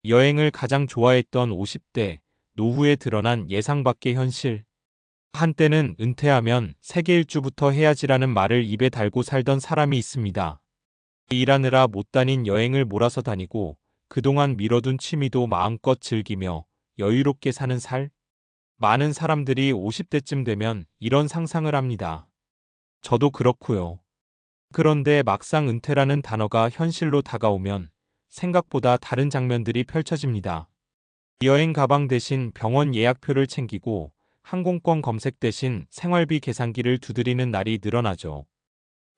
여행을 가장 좋아했던 50대, 노후에 드러난 예상 밖의 현실. 한때는 은퇴하면 세계 일주부터 해야지라는 말을 입에 달고 살던 사람이 있습니다. 일하느라 못 다닌 여행을 몰아서 다니고 그동안 미뤄둔 취미도 마음껏 즐기며 여유롭게 사는 살? 많은 사람들이 50대쯤 되면 이런 상상을 합니다. 저도 그렇고요. 그런데 막상 은퇴라는 단어가 현실로 다가오면 생각보다 다른 장면들이 펼쳐집니다. 여행 가방 대신 병원 예약표를 챙기고 항공권 검색 대신 생활비 계산기를 두드리는 날이 늘어나죠.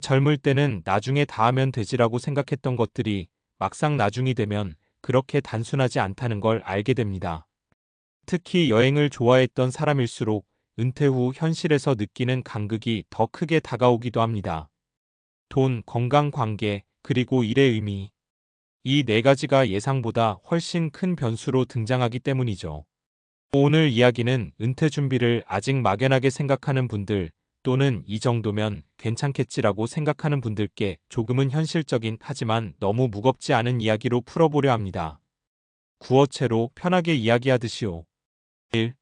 젊을 때는 나중에 다 하면 되지라고 생각했던 것들이 막상 나중이 되면 그렇게 단순하지 않다는 걸 알게 됩니다. 특히 여행을 좋아했던 사람일수록 은퇴 후 현실에서 느끼는 간극이 더 크게 다가오기도 합니다. 돈, 건강, 관계, 그리고 일의 의미. 이 네 가지가 예상보다 훨씬 큰 변수로 등장하기 때문이죠. 오늘 이야기는 은퇴 준비를 아직 막연하게 생각하는 분들 또는 이 정도면 괜찮겠지라고 생각하는 분들께 조금은 현실적인 하지만 너무 무겁지 않은 이야기로 풀어보려 합니다. 구어체로 편하게 이야기하듯이요. 1.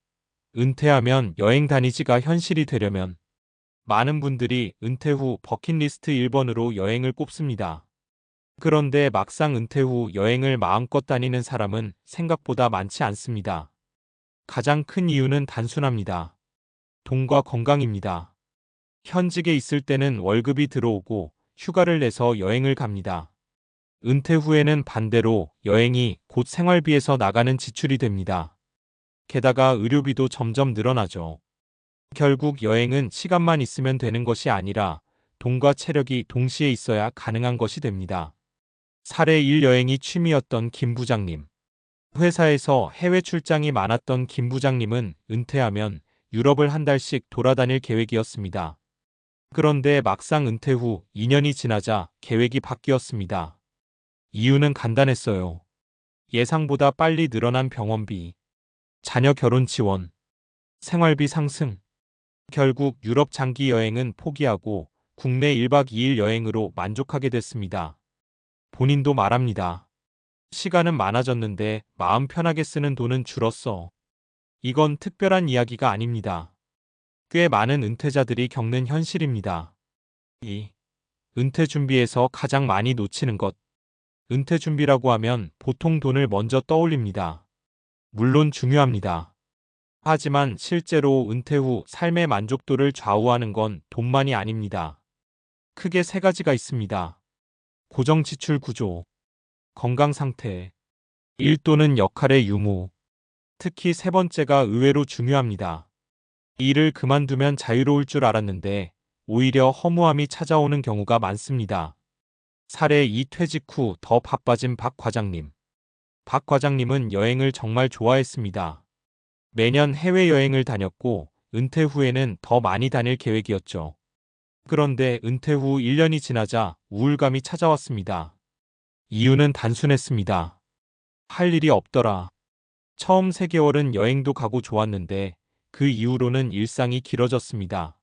은퇴하면 여행 다니지가 현실이 되려면 많은 분들이 은퇴 후 버킷리스트 1번으로 여행을 꼽습니다. 그런데 막상 은퇴 후 여행을 마음껏 다니는 사람은 생각보다 많지 않습니다. 가장 큰 이유는 단순합니다. 돈과 건강입니다. 현직에 있을 때는 월급이 들어오고 휴가를 내서 여행을 갑니다. 은퇴 후에는 반대로 여행이 곧 생활비에서 나가는 지출이 됩니다. 게다가 의료비도 점점 늘어나죠. 결국 여행은 시간만 있으면 되는 것이 아니라 돈과 체력이 동시에 있어야 가능한 것이 됩니다. 사례 1 여행이 취미였던 김 부장님. 회사에서 해외 출장이 많았던 김 부장님은 은퇴하면 유럽을 한 달씩 돌아다닐 계획이었습니다. 그런데 막상 은퇴 후 2년이 지나자 계획이 바뀌었습니다. 이유는 간단했어요. 예상보다 빨리 늘어난 병원비, 자녀 결혼 지원, 생활비 상승. 결국 유럽 장기 여행은 포기하고 국내 1박 2일 여행으로 만족하게 됐습니다. 본인도 말합니다. 시간은 많아졌는데 마음 편하게 쓰는 돈은 줄었어. 이건 특별한 이야기가 아닙니다. 꽤 많은 은퇴자들이 겪는 현실입니다. 2. 은퇴 준비에서 가장 많이 놓치는 것. 은퇴 준비라고 하면 보통 돈을 먼저 떠올립니다. 물론 중요합니다. 하지만 실제로 은퇴 후 삶의 만족도를 좌우하는 건 돈만이 아닙니다. 크게 세 가지가 있습니다. 고정 지출 구조, 건강 상태, 일 또는 역할의 유무. 특히 세 번째가 의외로 중요합니다. 일을 그만두면 자유로울 줄 알았는데 오히려 허무함이 찾아오는 경우가 많습니다. 사례 2 퇴직 후 더 바빠진 박 과장님. 박 과장님은 여행을 정말 좋아했습니다. 매년 해외여행을 다녔고 은퇴 후에는 더 많이 다닐 계획이었죠. 그런데 은퇴 후 1년이 지나자 우울감이 찾아왔습니다. 이유는 단순했습니다. 할 일이 없더라. 처음 3개월은 여행도 가고 좋았는데 그 이후로는 일상이 길어졌습니다.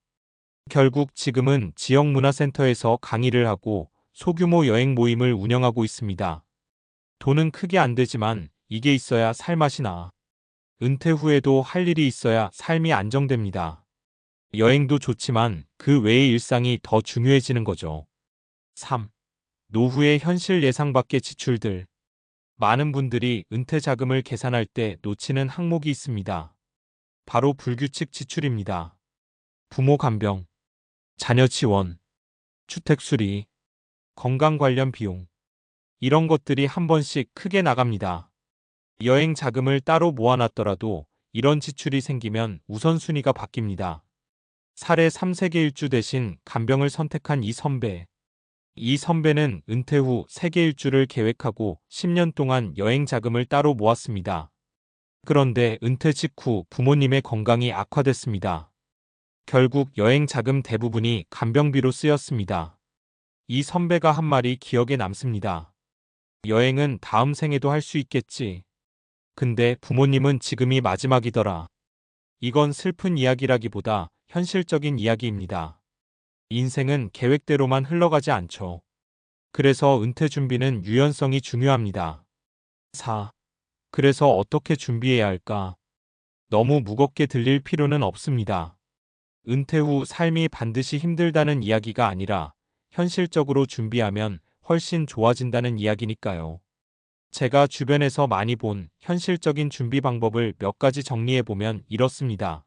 결국 지금은 지역 문화센터에서 강의를 하고 소규모 여행 모임을 운영하고 있습니다. 돈은 크게 안 되지만 이게 있어야 살맛이 나. 은퇴 후에도 할 일이 있어야 삶이 안정됩니다. 여행도 좋지만 그 외의 일상이 더 중요해지는 거죠. 3. 노후의 현실 예상 밖의 지출들. 많은 분들이 은퇴 자금을 계산할 때 놓치는 항목이 있습니다. 바로 불규칙 지출입니다. 부모 간병, 자녀 지원, 주택 수리, 건강 관련 비용. 이런 것들이 한 번씩 크게 나갑니다. 여행 자금을 따로 모아놨더라도 이런 지출이 생기면 우선순위가 바뀝니다. 사례 3세계 일주 대신 간병을 선택한 이 선배. 이 선배는 은퇴 후 세계 일주를 계획하고 10년 동안 여행 자금을 따로 모았습니다. 그런데 은퇴 직후 부모님의 건강이 악화됐습니다. 결국 여행 자금 대부분이 간병비로 쓰였습니다. 이 선배가 한 말이 기억에 남습니다. 여행은 다음 생에도 할 수 있겠지. 근데 부모님은 지금이 마지막이더라. 이건 슬픈 이야기라기보다 현실적인 이야기입니다. 인생은 계획대로만 흘러가지 않죠. 그래서 은퇴 준비는 유연성이 중요합니다. 4. 그래서 어떻게 준비해야 할까? 너무 무겁게 들릴 필요는 없습니다. 은퇴 후 삶이 반드시 힘들다는 이야기가 아니라 현실적으로 준비하면 훨씬 좋아진다는 이야기니까요. 제가 주변에서 많이 본 현실적인 준비 방법을 몇 가지 정리해 보면 이렇습니다.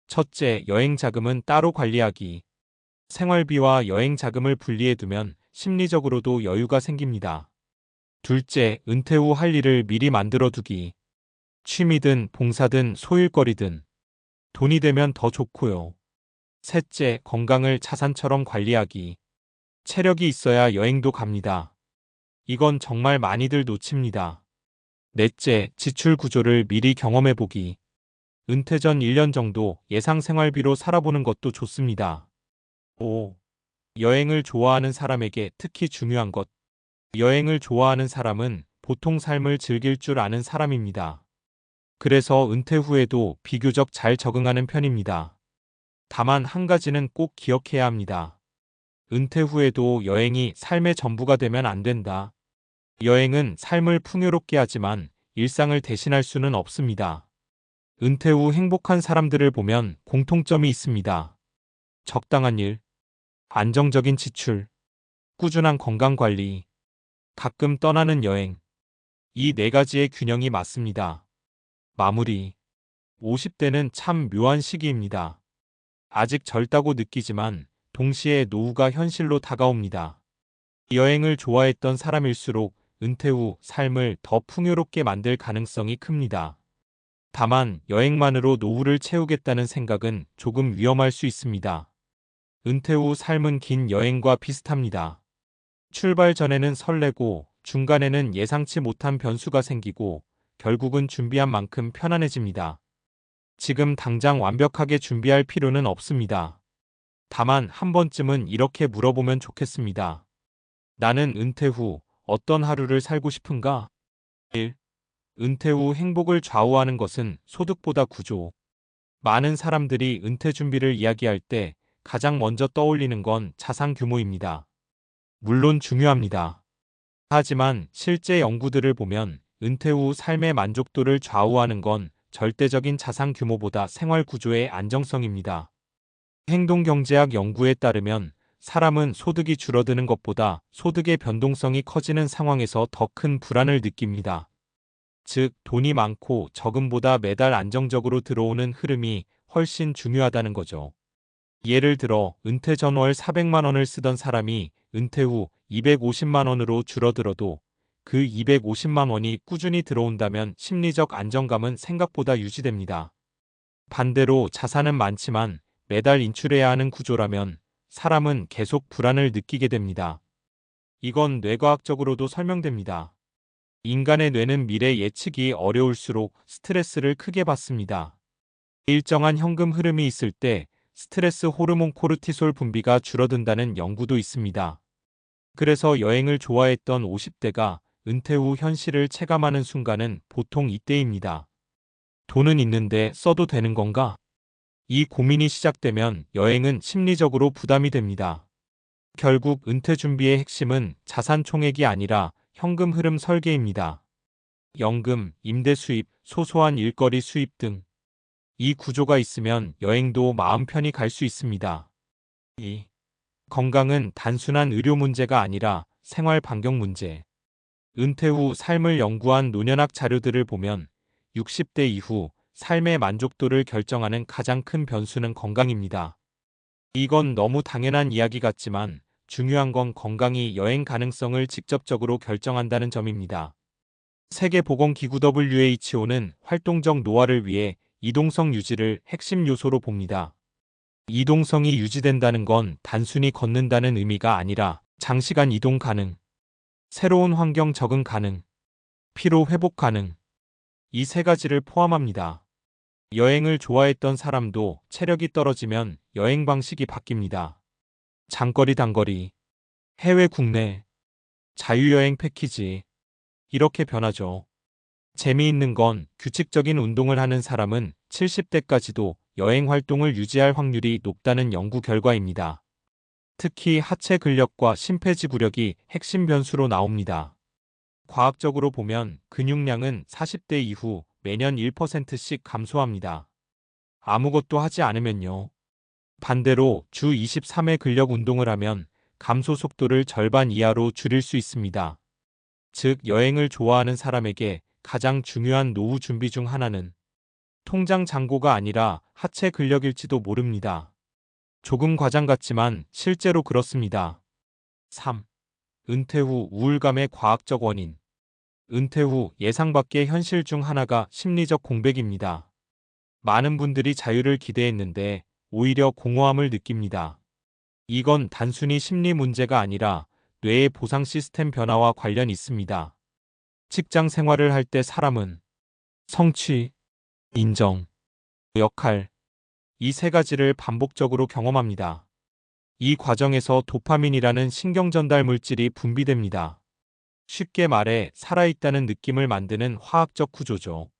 첫째, 여행 자금은 따로 관리하기. 생활비와 여행 자금을 분리해 두면 심리적으로도 여유가 생깁니다. 둘째, 은퇴 후 할 일을 미리 만들어 두기. 취미든 봉사든 소일거리든 돈이 되면 더 좋고요. 셋째, 건강을 자산처럼 관리하기. 체력이 있어야 여행도 갑니다. 이건 정말 많이들 놓칩니다. 넷째, 지출 구조를 미리 경험해 보기. 은퇴 전 1년 정도 예상 생활비로 살아보는 것도 좋습니다. 5. 여행을 좋아하는 사람에게 특히 중요한 것. 여행을 좋아하는 사람은 보통 삶을 즐길 줄 아는 사람입니다. 그래서 은퇴 후에도 비교적 잘 적응하는 편입니다. 다만 한 가지는 꼭 기억해야 합니다. 은퇴 후에도 여행이 삶의 전부가 되면 안 된다. 여행은 삶을 풍요롭게 하지만 일상을 대신할 수는 없습니다. 은퇴 후 행복한 사람들을 보면 공통점이 있습니다. 적당한 일, 안정적인 지출, 꾸준한 건강관리, 가끔 떠나는 여행. 이 네 가지의 균형이 맞습니다. 마무리. 50대는 참 묘한 시기입니다. 아직 젊다고 느끼지만 동시에 노후가 현실로 다가옵니다. 여행을 좋아했던 사람일수록 은퇴 후 삶을 더 풍요롭게 만들 가능성이 큽니다. 다만 여행만으로 노후를 채우겠다는 생각은 조금 위험할 수 있습니다. 은퇴 후 삶은 긴 여행과 비슷합니다. 출발 전에는 설레고 중간에는 예상치 못한 변수가 생기고 결국은 준비한 만큼 편안해집니다. 지금 당장 완벽하게 준비할 필요는 없습니다. 다만 한 번쯤은 이렇게 물어보면 좋겠습니다. 나는 은퇴 후 어떤 하루를 살고 싶은가? 1. 은퇴 후 행복을 좌우하는 것은 소득보다 구조. 많은 사람들이 은퇴 준비를 이야기할 때 가장 먼저 떠올리는 건 자산 규모입니다. 물론 중요합니다. 하지만 실제 연구들을 보면 은퇴 후 삶의 만족도를 좌우하는 건 절대적인 자산 규모보다 생활 구조의 안정성입니다. 행동경제학 연구에 따르면 사람은 소득이 줄어드는 것보다 소득의 변동성이 커지는 상황에서 더 큰 불안을 느낍니다. 즉, 돈이 많고 적음보다 매달 안정적으로 들어오는 흐름이 훨씬 중요하다는 거죠. 예를 들어 은퇴 전 월 400만 원을 쓰던 사람이 은퇴 후 250만 원으로 줄어들어도 그 250만 원이 꾸준히 들어온다면 심리적 안정감은 생각보다 유지됩니다. 반대로 자산은 많지만 매달 인출해야 하는 구조라면 사람은 계속 불안을 느끼게 됩니다. 이건 뇌과학적으로도 설명됩니다. 인간의 뇌는 미래 예측이 어려울수록 스트레스를 크게 받습니다. 일정한 현금 흐름이 있을 때 스트레스 호르몬 코르티솔 분비가 줄어든다는 연구도 있습니다. 그래서 여행을 좋아했던 50대가 은퇴 후 현실을 체감하는 순간은 보통 이때입니다. 돈은 있는데 써도 되는 건가? 이 고민이 시작되면 여행은 심리적으로 부담이 됩니다. 결국 은퇴 준비의 핵심은 자산 총액이 아니라 현금 흐름 설계입니다. 연금, 임대 수입, 소소한 일거리 수입 등 이 구조가 있으면 여행도 마음 편히 갈 수 있습니다. 2. 건강은 단순한 의료 문제가 아니라 생활 반경 문제. 은퇴 후 삶을 연구한 노년학 자료들을 보면 60대 이후 삶의 만족도를 결정하는 가장 큰 변수는 건강입니다. 이건 너무 당연한 이야기 같지만 중요한 건 건강이 여행 가능성을 직접적으로 결정한다는 점입니다. 세계보건기구 WHO는 활동적 노화를 위해 이동성 유지를 핵심 요소로 봅니다. 이동성이 유지된다는 건 단순히 걷는다는 의미가 아니라 장시간 이동 가능, 새로운 환경 적응 가능, 피로 회복 가능, 이 세 가지를 포함합니다. 여행을 좋아했던 사람도 체력이 떨어지면 여행 방식이 바뀝니다. 장거리 단거리, 해외 국내, 자유여행 패키지, 이렇게 변하죠. 재미있는 건 규칙적인 운동을 하는 사람은 70대까지도 여행 활동을 유지할 확률이 높다는 연구 결과입니다. 특히 하체 근력과 심폐지구력이 핵심 변수로 나옵니다. 과학적으로 보면 근육량은 40대 이후 매년 1%씩 감소합니다. 아무것도 하지 않으면요. 반대로 주 23회 근력 운동을 하면 감소 속도를 절반 이하로 줄일 수 있습니다. 즉, 여행을 좋아하는 사람에게 가장 중요한 노후 준비 중 하나는 통장 잔고가 아니라 하체 근력일지도 모릅니다. 조금 과장 같지만 실제로 그렇습니다. 3. 은퇴 후 우울감의 과학적 원인. 은퇴 후 예상 밖의 현실 중 하나가 심리적 공백입니다. 많은 분들이 자유를 기대했는데 오히려 공허함을 느낍니다. 이건 단순히 심리 문제가 아니라 뇌의 보상 시스템 변화와 관련이 있습니다. 직장 생활을 할 때 사람은 성취, 인정, 역할, 이 세 가지를 반복적으로 경험합니다. 이 과정에서 도파민이라는 신경전달 물질이 분비됩니다. 쉽게 말해 살아있다는 느낌을 만드는 화학적 구조죠.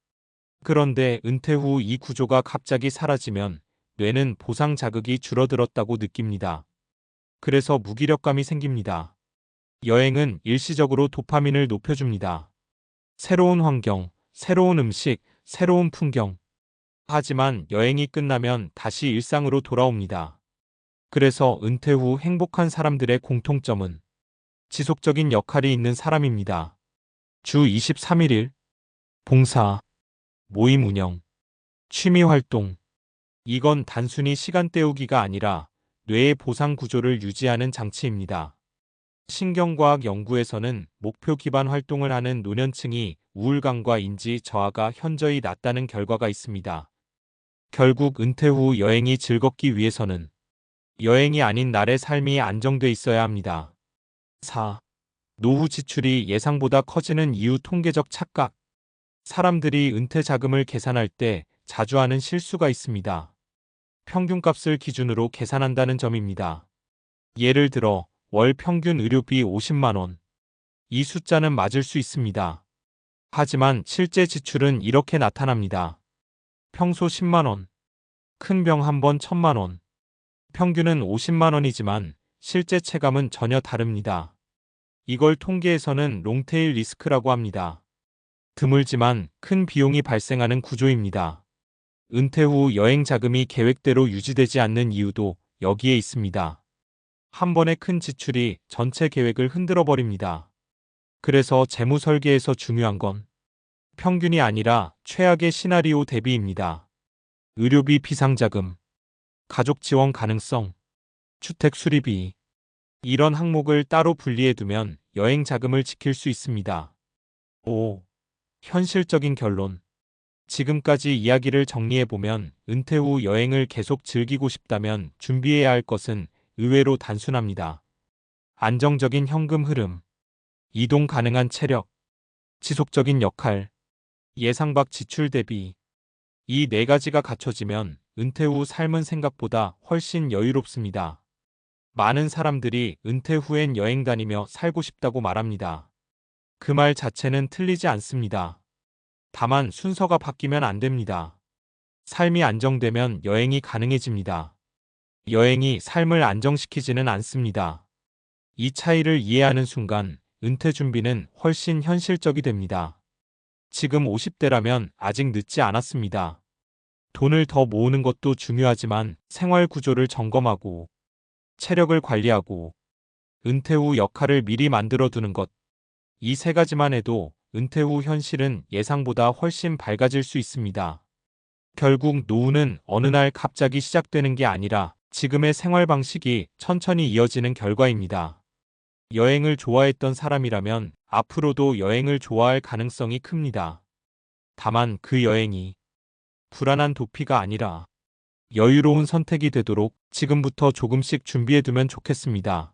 그런데 은퇴 후 이 구조가 갑자기 사라지면 뇌는 보상 자극이 줄어들었다고 느낍니다. 그래서 무기력감이 생깁니다. 여행은 일시적으로 도파민을 높여줍니다. 새로운 환경, 새로운 음식, 새로운 풍경. 하지만 여행이 끝나면 다시 일상으로 돌아옵니다. 그래서 은퇴 후 행복한 사람들의 공통점은 지속적인 역할이 있는 사람입니다. 주 23일 봉사, 모임 운영, 취미 활동. 이건 단순히 시간 때우기가 아니라 뇌의 보상 구조를 유지하는 장치입니다. 신경과학 연구에서는 목표 기반 활동을 하는 노년층이 우울감과 인지 저하가 현저히 낮다는 결과가 있습니다. 결국 은퇴 후 여행이 즐겁기 위해서는 여행이 아닌 날의 삶이 안정돼 있어야 합니다. 4. 노후 지출이 예상보다 커지는 이유. 통계적 착각. 사람들이 은퇴 자금을 계산할 때 자주 하는 실수가 있습니다. 평균값을 기준으로 계산한다는 점입니다. 예를 들어 월 평균 의료비 50만 원. 이 숫자는 맞을 수 있습니다. 하지만 실제 지출은 이렇게 나타납니다. 평소 10만 원. 큰 병 한 번 1,000만 원. 평균은 50만 원이지만 실제 체감은 전혀 다릅니다. 이걸 통계에서는 롱테일 리스크라고 합니다. 드물지만 큰 비용이 발생하는 구조입니다. 은퇴 후 여행 자금이 계획대로 유지되지 않는 이유도 여기에 있습니다. 한 번의 큰 지출이 전체 계획을 흔들어 버립니다. 그래서 재무 설계에서 중요한 건 평균이 아니라 최악의 시나리오 대비입니다. 의료비 비상자금, 가족 지원 가능성, 주택 수리비. 이런 항목을 따로 분리해 두면 여행 자금을 지킬 수 있습니다. 5. 현실적인 결론. 지금까지 이야기를 정리해보면 은퇴 후 여행을 계속 즐기고 싶다면 준비해야 할 것은 의외로 단순합니다. 안정적인 현금 흐름, 이동 가능한 체력, 지속적인 역할, 예상 밖 지출 대비. 이 네 가지가 갖춰지면 은퇴 후 삶은 생각보다 훨씬 여유롭습니다. 많은 사람들이 은퇴 후엔 여행 다니며 살고 싶다고 말합니다. 그 말 자체는 틀리지 않습니다. 다만 순서가 바뀌면 안 됩니다. 삶이 안정되면 여행이 가능해집니다. 여행이 삶을 안정시키지는 않습니다. 이 차이를 이해하는 순간 은퇴 준비는 훨씬 현실적이 됩니다. 지금 50대라면 아직 늦지 않았습니다. 돈을 더 모으는 것도 중요하지만 생활 구조를 점검하고 체력을 관리하고 은퇴 후 역할을 미리 만들어 두는 것. 이 세 가지만 해도 은퇴 후 현실은 예상보다 훨씬 밝아질 수 있습니다. 결국 노후는 어느 날 갑자기 시작되는 게 아니라 지금의 생활 방식이 천천히 이어지는 결과입니다. 여행을 좋아했던 사람이라면 앞으로도 여행을 좋아할 가능성이 큽니다. 다만 그 여행이 불안한 도피가 아니라 여유로운 선택이 되도록 지금부터 조금씩 준비해두면 좋겠습니다.